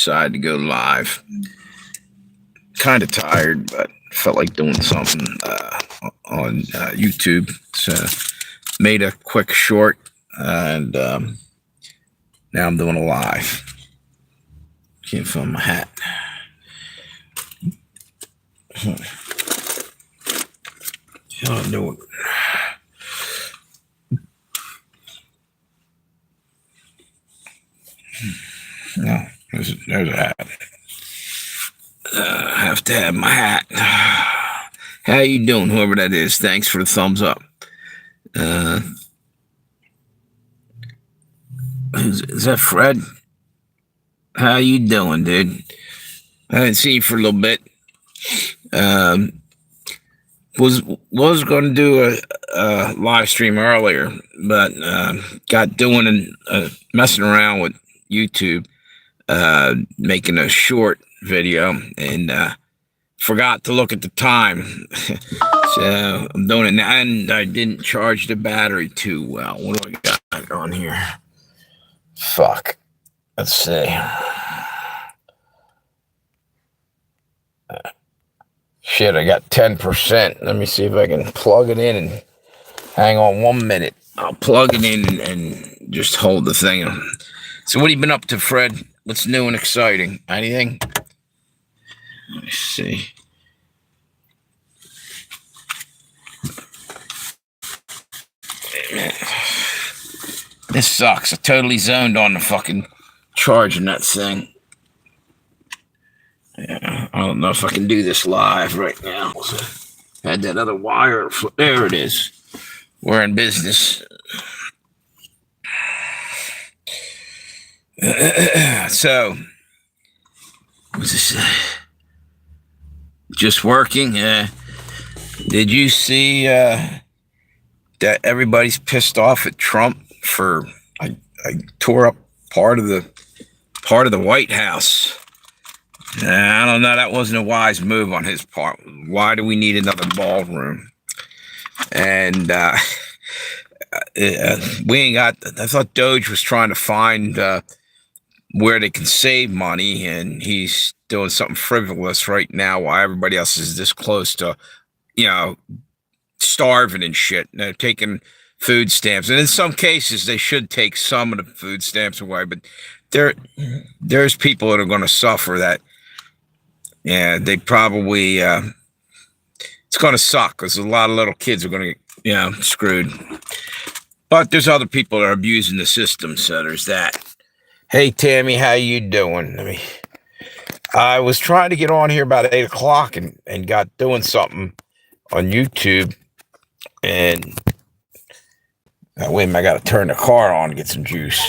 decided to go live. Kind of tired, but felt like doing something on YouTube. So made a quick short, and now I'm doing a live. Can't find my hat. How I do it? No, there's a hat. I have to have my hat. How you doing, whoever that is? Thanks for the thumbs up. Is that Fred? How you doing, dude? I didn't see you for a little bit. Was going to do a live stream earlier, but got doing messing around with YouTube, making a short video, and forgot to look at the time. So I'm doing it now, and I didn't charge the battery too well. What do I got on here? Fuck. Let's see. Shit, I got 10%. Let me see if I can plug it in and hang on 1 minute. I'll plug it in and just hold the thing. So what have you been up to, Fred? What's new and exciting? Anything? Let me see. This sucks. I totally zoned on the fucking charging that thing. Yeah, I don't know if I can do this live right now. Had that other wire. There it is. We're in business. So, what's this? Just working. Did you see that everybody's pissed off at Trump for I tore up part of the White House? I don't know. That wasn't a wise move on his part. Why do we need another ballroom? And we ain't got. I thought Doge was trying to find where they can save money, and he's doing something frivolous right now while everybody else is this close to, starving and shit. And they're taking food stamps, and in some cases they should take some of the food stamps away, but there's people that are going to suffer that. Yeah, they probably, it's going to suck because a lot of little kids are going to get, screwed. But there's other people that are abusing the system, so there's that. Hey, Tammy, how you doing? I was trying to get on here about 8 o'clock and got doing something on YouTube. And wait a minute, I got to turn the car on and get some juice.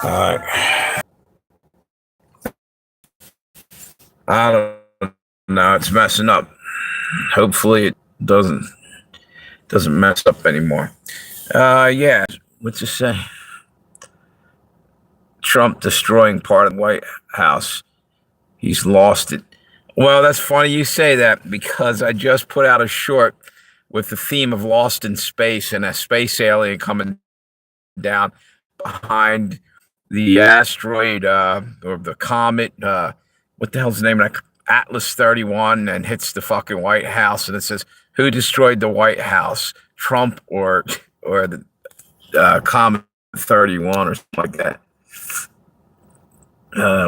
All right. I don't know. It's messing up. Hopefully it doesn't mess up anymore. Yeah. What's it say? Trump destroying part of the White House. He's lost it. Well, that's funny you say that because I just put out a short with the theme of Lost in Space and a space alien coming down behind the asteroid or the comet. What the hell's the name of that? Atlas 31, and hits the fucking White House, and it says, "Who destroyed the White House? Trump or the Comet 31 or something like that?"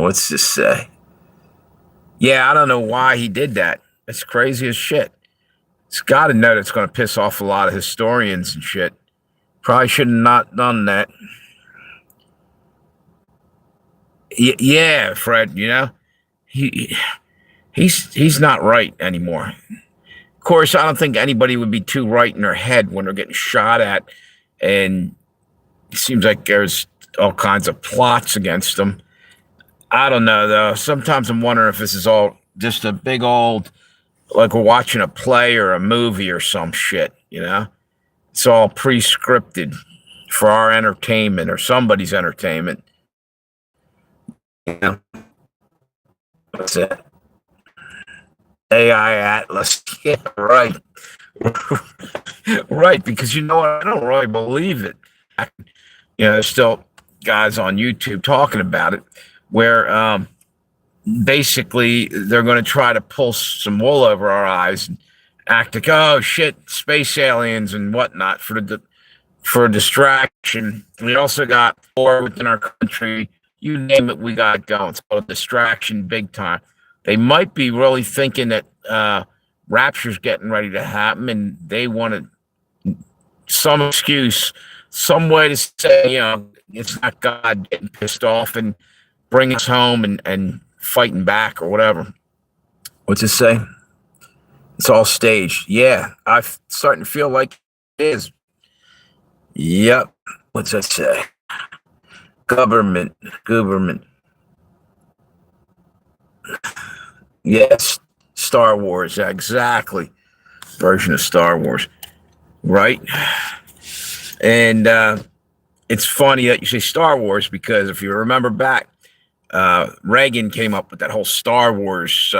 What's this say? Yeah, I don't know why he did that. It's crazy as shit. It's got to know that's going to piss off a lot of historians and shit. Probably should have not done that. Yeah, Fred. He's not right anymore. Of course, I don't think anybody would be too right in their head when they're getting shot at, and it seems like there's all kinds of plots against them. I don't know, though. Sometimes I'm wondering if this is all just a big old, like we're watching a play or a movie or some shit, It's all pre-scripted for our entertainment or somebody's entertainment. What's that? AI Atlas. Yeah, right. Right, because I don't really believe it. There's still guys on YouTube talking about it. where basically they're going to try to pull some wool over our eyes and act like, oh shit, space aliens and whatnot for a distraction. We also got war within our country. You name it, we got it going. It's called a distraction big time. They might be really thinking that rapture's getting ready to happen and they wanted some excuse, some way to say, it's not God getting pissed off and bringing us home and fighting back or whatever. What's it say? It's all staged. Yeah, I'm starting to feel like it is. Yep. What's that say? Government. Yes, Star Wars. Exactly. Version of Star Wars. Right? And it's funny that you say Star Wars because if you remember back, Reagan came up with that whole Star Wars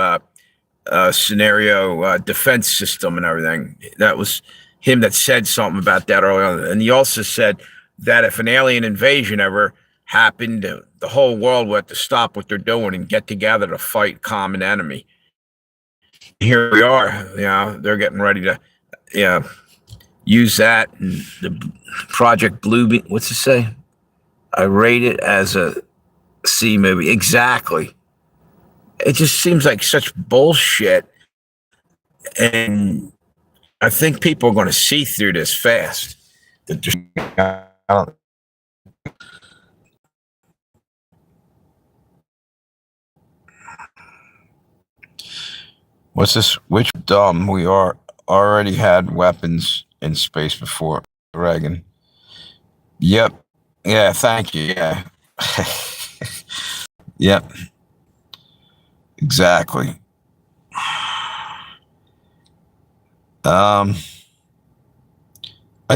scenario, defense system and everything. That was him that said something about that early on. And he also said that if an alien invasion ever happened, the whole world would have to stop what they're doing and get together to fight common enemy. Here we are. They're getting ready to use that. And the Project Bluebeam, what's it say? I rate it as a C movie. Exactly. It just seems like such bullshit. And I think people are going to see through this fast. What's this? Which dumb? We already had weapons in space before Reagan. Yep. Yeah. Thank you. Yeah. Yep. Exactly. I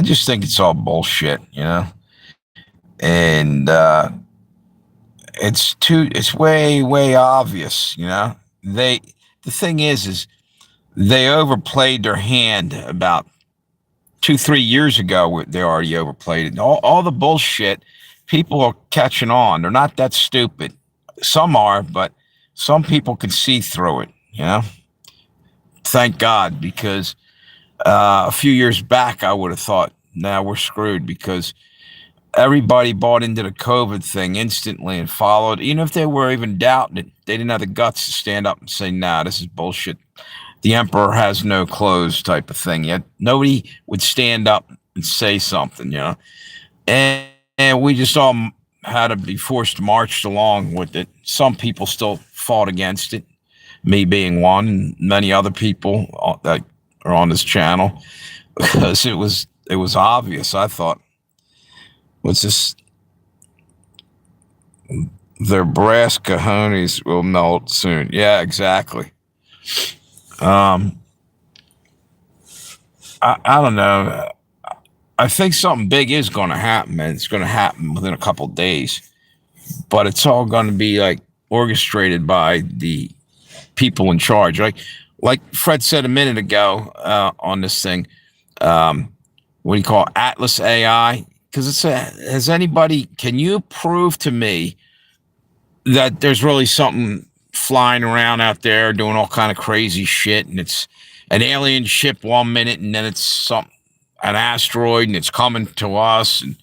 just think it's all bullshit, and it's way obvious, the thing is they overplayed their hand about 2-3 years ago. They already overplayed it. All the bullshit, people are catching on. They're not that stupid. Some are, but some people can see through it, Thank God, because a few years back, I would have thought, now we're screwed because everybody bought into the COVID thing instantly and followed. Even if they were even doubting it, they didn't have the guts to stand up and say, nah, this is bullshit. The emperor has no clothes type of thing. Yet nobody would stand up and say something, And we just all had to be forced to march along with it. Some people still fought against it, me being one, and many other people that are on this channel, because it was obvious. I thought, what's this? Their brass cojones will melt soon. Yeah, exactly. I don't know. I think something big is going to happen, and it's going to happen within a couple of days. But it's all going to be like orchestrated by the people in charge. Like Fred said a minute ago on this thing. What do you call it? Atlas AI? Because can you prove to me that there's really something flying around out there doing all kind of crazy shit, and it's an alien ship 1 minute, and then it's an asteroid, and it's coming to us, and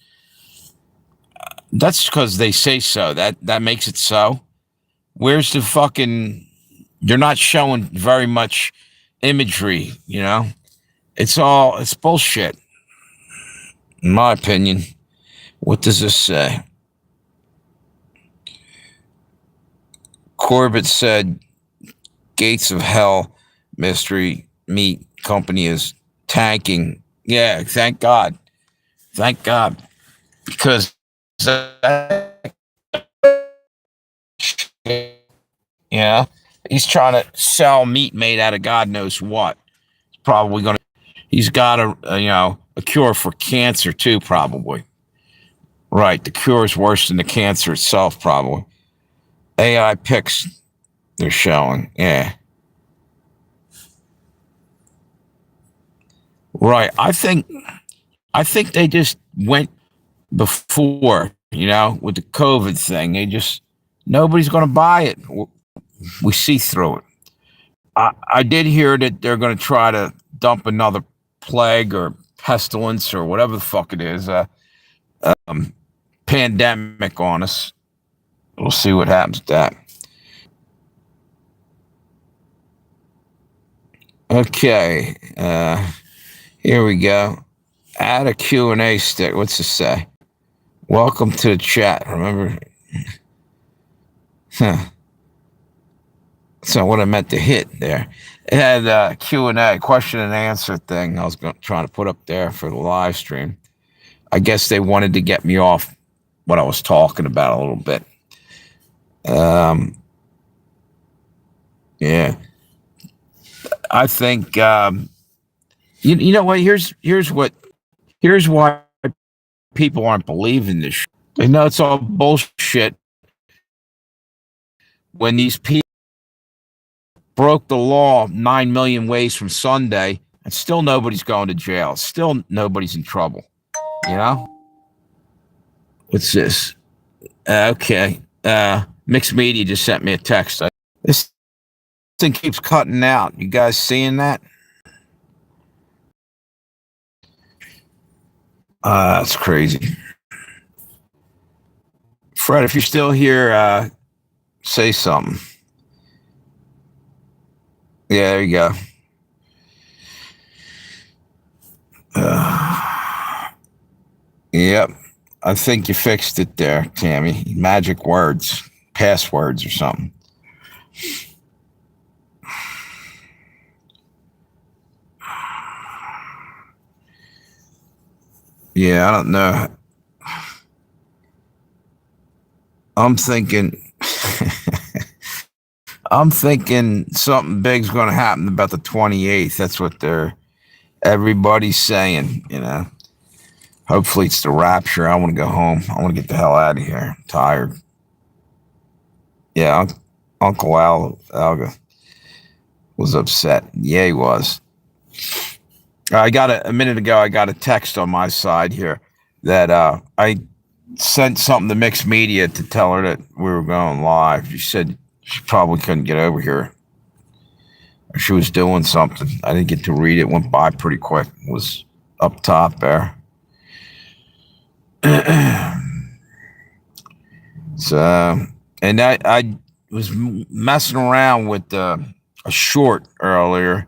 that's because they say so. That makes it so. Where's the fucking? They're not showing very much imagery, It's bullshit, in my opinion. What does this say? Corbett said, Gates of Hell mystery meat company is tanking. Yeah, thank God. Thank God. Because he's trying to sell meat made out of God knows what. He's got a cure for cancer too, probably. Right, the cure is worse than the cancer itself, probably. AI pics they're showing, yeah. Right, I think they just went before, with the COVID thing. They just nobody's going to buy it. We see through it. I did hear that they're going to try to dump another plague or pestilence or whatever the fuck it is, pandemic on us. We'll see what happens with that. Okay, here we go. Add a Q&A stick. What's this say? Welcome to the chat. Remember? Huh. That's not what I meant to hit there. It had a Q&A, question and answer thing I was trying to put up there for the live stream. I guess they wanted to get me off what I was talking about a little bit. Yeah. I think, you know what? Here's why people aren't believing this shit. They know it's all bullshit when these people broke the law 9 million ways from Sunday, and still nobody's going to jail. Still nobody's in trouble. You know? What's this? Okay. Mixed Media just sent me a text. This thing keeps cutting out. You guys seeing that? That's crazy. Fred, if you're still here, say something. Yeah, there you go. Yep. I think you fixed it there, Tammy. Magic words, passwords or something. Yeah, I don't know. I'm thinking something big's going to happen about the 28th. That's what everybody's saying, you know. Hopefully it's the rapture. I want to go home. I want to get the hell out of here. I'm tired. Yeah, Uncle Alga was upset. Yeah, he was. A minute ago, I got a text on my side here that I sent something to Mixed Media to tell her that we were going live. She said she probably couldn't get over here. She was doing something. I didn't get to read it. Went by pretty quick. It was up top there. So, and I was messing around with a short earlier,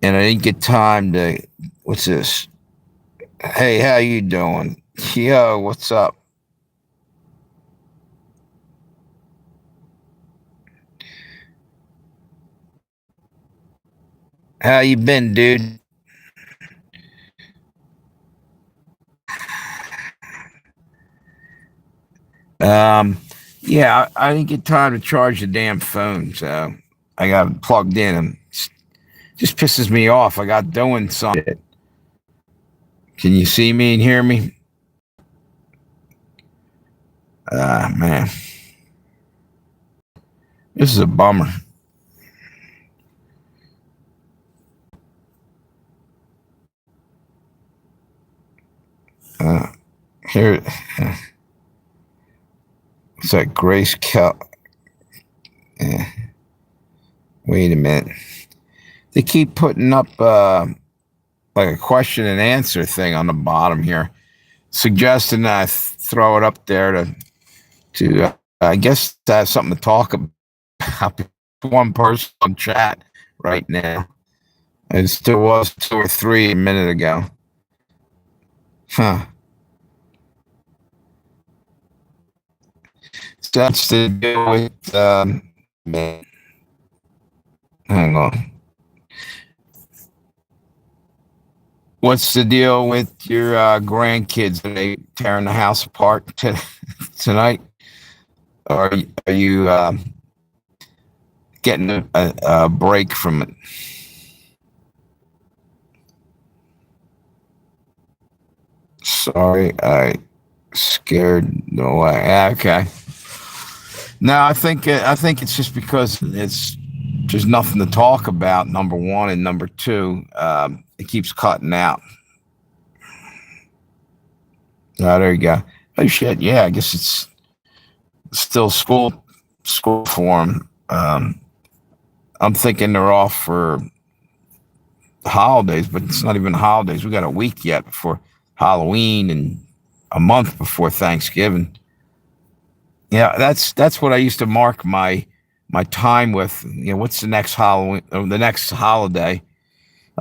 and I didn't get time to. What's this? Hey, how you doing? Yo, what's up? How you been, dude? Yeah, I didn't get time to charge the damn phone, so I got it plugged in, and just pisses me off. I got doing something. Can you see me and hear me? Man, this is a bummer. Here, it's like Grace Cal. Wait a minute. They keep putting up like a question and answer thing on the bottom here, suggesting that I throw it up there to I guess to have something to talk about. One person on chat right now. It still was 2 or 3 a minute ago. Huh. So that's to do with man. Hang on. What's the deal with your grandkids? Are they tearing the house apart tonight? Or are you getting a break from it? Sorry, I scared away. Okay. No, I think it's just because there's nothing to talk about. Number one, and number two, it keeps cutting out. Oh, there you go. Oh shit, yeah. I guess it's still school school for them. I'm thinking they're off for holidays, but it's not even holidays. We got a week yet before Halloween and a month before Thanksgiving. Yeah, that's what I used to mark my time with. You know, what's the next Halloween or the next holiday?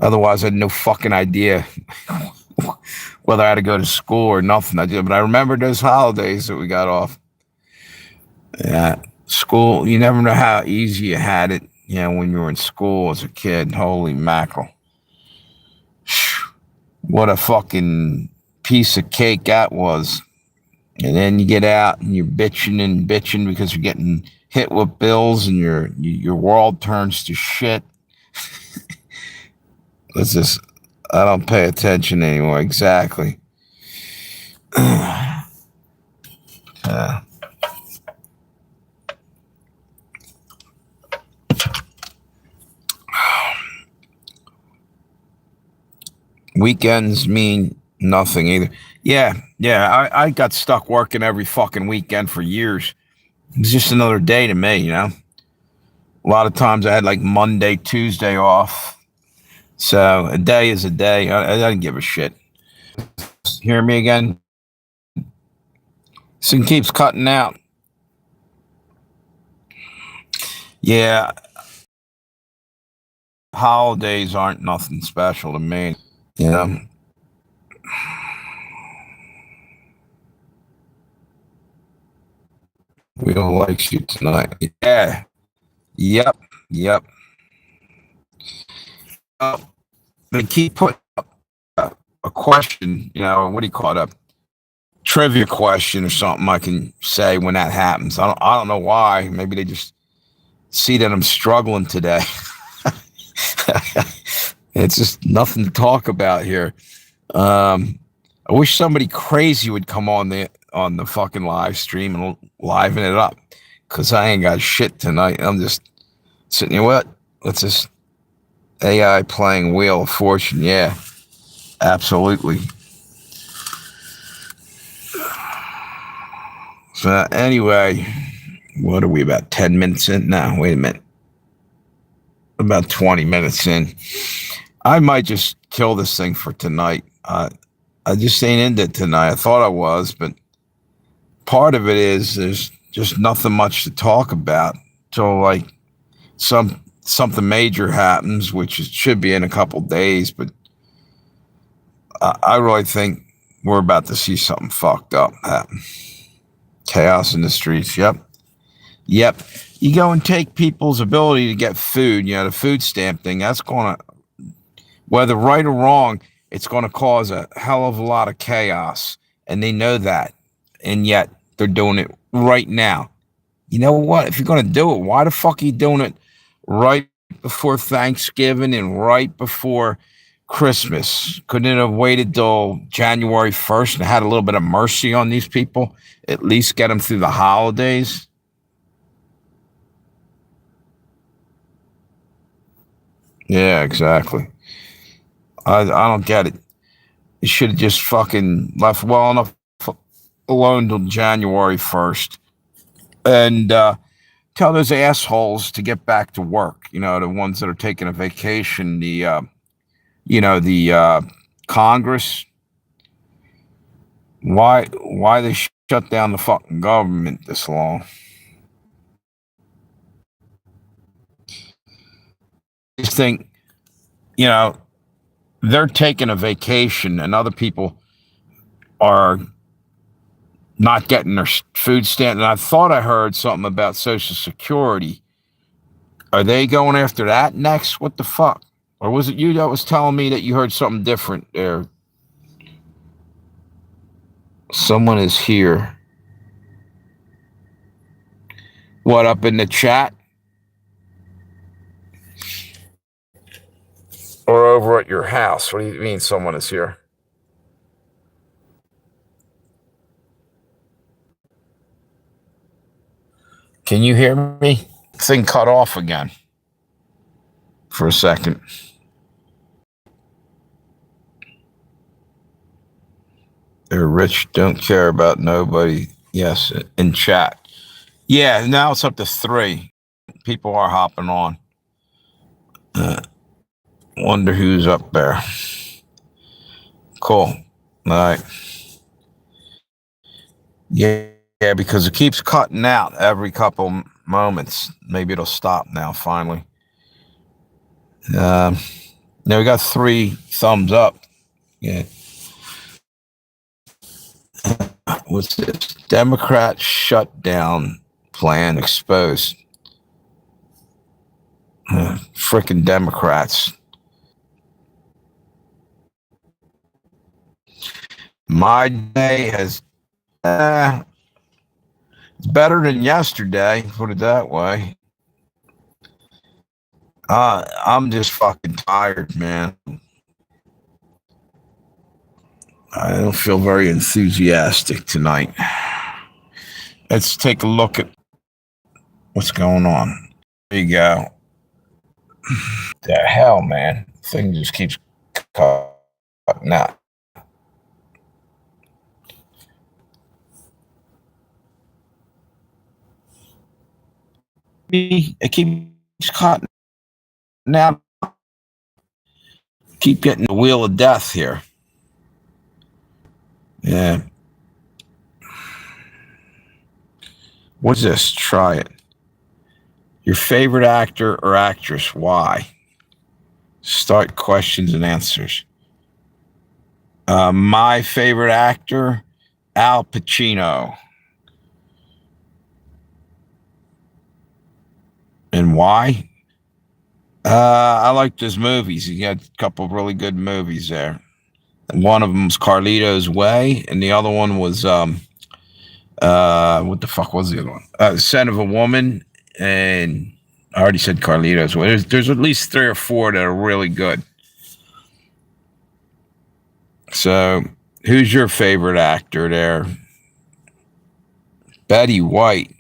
Otherwise, I had no fucking idea whether I had to go to school or nothing. I did, but I remember those holidays that we got off. Yeah, school. You never know how easy you had it. You know, when you were in school as a kid. Holy mackerel! What a fucking piece of cake that was. And then you get out and you're bitching and bitching because you're getting hit with bills and your world turns to shit. It's just I don't pay attention anymore. Exactly. Uh, Weekends mean nothing either. Yeah. I got stuck working every fucking weekend for years. It's just another day to me, you know. A lot of times I had like Monday, Tuesday off. So a day is a day. I didn't give a shit. Hear me again? This thing keeps cutting out. Yeah, holidays aren't nothing special to me. You know, we don't like you tonight. Yeah, yep, yep. Uh, they keep putting up a question. You know, what do you call it? A trivia question or something. I can say when that happens. I don't know why. Maybe they just see that I'm struggling today. It's just nothing to talk about here. I wish somebody crazy would come on the fucking live stream and liven it up, cause I ain't got shit tonight. I'm just sitting here. What? What's this AI playing Wheel of Fortune? Yeah, absolutely. So anyway, what are we about 10 minutes in now? Wait a minute, about 20 minutes in. I might just kill this thing for tonight. I just ain't into it tonight. I thought I was, but part of it is there's just nothing much to talk about till like something major happens, which it should be in a couple days. But I really think we're about to see something fucked up happen. Chaos in the streets. Yep. You go and take people's ability to get food. You know, the food stamp thing. That's gonna, whether right or wrong, it's gonna cause a hell of a lot of chaos, and they know that, and yet they're doing it right now. You know what? If you're going to do it, why the fuck are you doing it right before Thanksgiving and right before Christmas? Couldn't it have waited till January 1st and had a little bit of mercy on these people? At least get them through the holidays? Yeah, exactly. I don't get it. You should have just fucking left well enough alone till January 1st. And tell those assholes to get back to work. You know, the ones that are taking a vacation, the Congress. Why they shut down the fucking government this long? I just think, you know, they're taking a vacation and other people are not getting their food stamp. And I thought I heard something about Social Security. Are they going after that next? What the fuck? Or was it you that was telling me that you heard something different there? Someone is here. What, up in the chat? Or over at your house? What do you mean someone is here? Can you hear me? Thing cut off again for a second. They're rich, don't care about nobody. Yes, in chat. Yeah, now it's up to 3. People are hopping on. Uh, Wonder who's up there. Cool. All right. Yeah, because it keeps cutting out every couple moments. Maybe it'll stop now, finally. Um, Now we got 3 thumbs up. Yeah. What's this? Democrat shutdown plan exposed. Frickin' Democrats. My day has it's better than yesterday, put it that way. I'm just fucking tired, man. I don't feel very enthusiastic tonight. Let's take a look at what's going on. There you go. The hell, man. Thing just keeps cutting out. It keeps cutting out. Keep getting the wheel of death here. Yeah. What's this? Try it. Your favorite actor or actress? Why? Start questions and answers. My favorite actor, Al Pacino. And why? I liked his movies. He had a couple of really good movies there. One of them was Carlito's Way, and the other one was what the fuck was the other one? Son of a Woman, and I already said Carlito's Way. There's at least 3 or 4 that are really good. So, who's your favorite actor there? Betty White.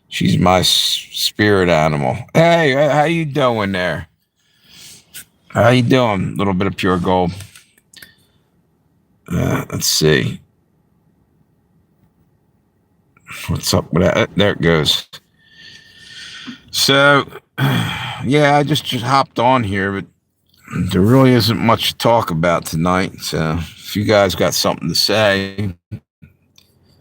She's my spirit animal. Hey, how you doing there? How you doing? A little bit of pure gold. Let's see. What's up with that? There it goes. So, yeah, I just hopped on here, but there really isn't much to talk about tonight. So, if you guys got something to say,